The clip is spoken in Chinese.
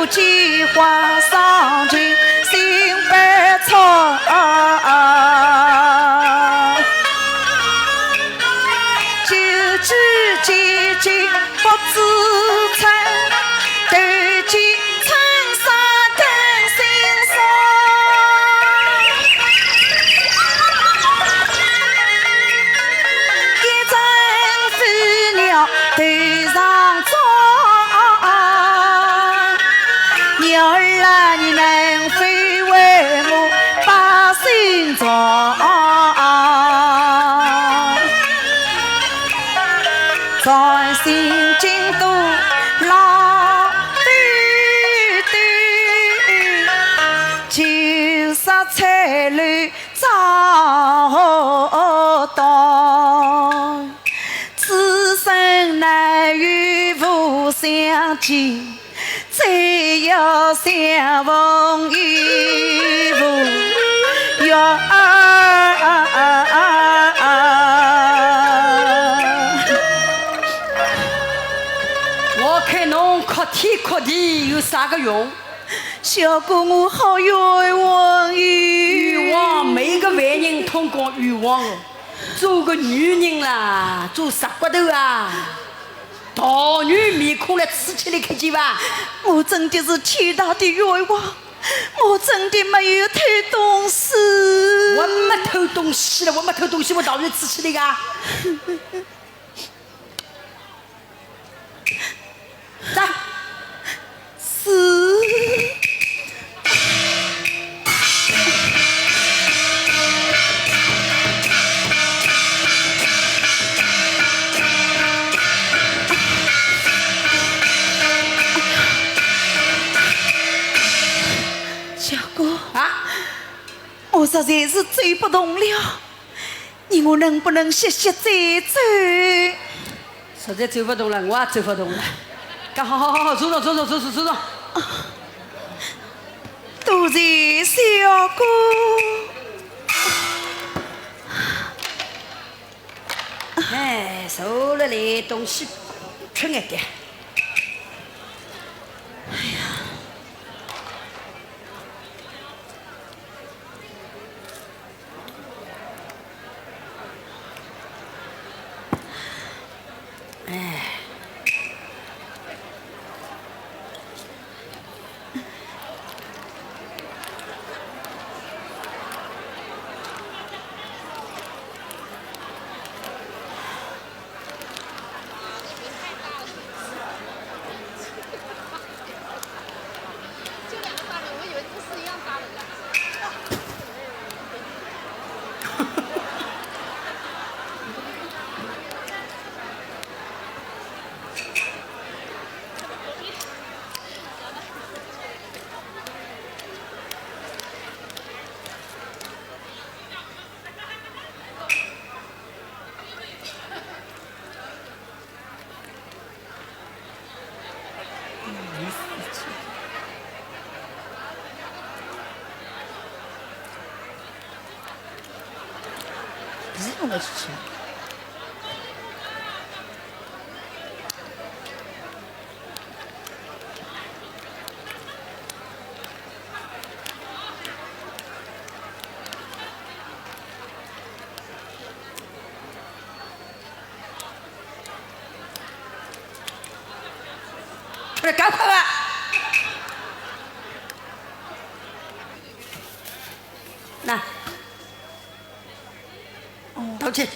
计划上进心百草，九句结晶不自称，斗鸡称杀更心酸。一阵飞鸟头上撞。鸟儿啊，你能飞为我把心装，在心经度老对对，九色彩楼照到，此生难与无相见。只要相逢一无缘，我看侬哭天哭地有啥个用？小姑我好冤枉冤枉每个凡人通过冤枉哦，做个女人啦，做啥骨头啊？桃女面孔来刺起来看见吧？我真的是天大的冤枉，我真的没有偷东西。我没偷东西了，我没偷东西，我当然刺起来个。走，是。我实在是走不动了，你我能不能歇歇再走？实在走不动了，我也走不动了。干好，坐上。多谢小姑。哎，收了来东西，吃一点。不是我去吃。不是，赶快吧！那，道歉。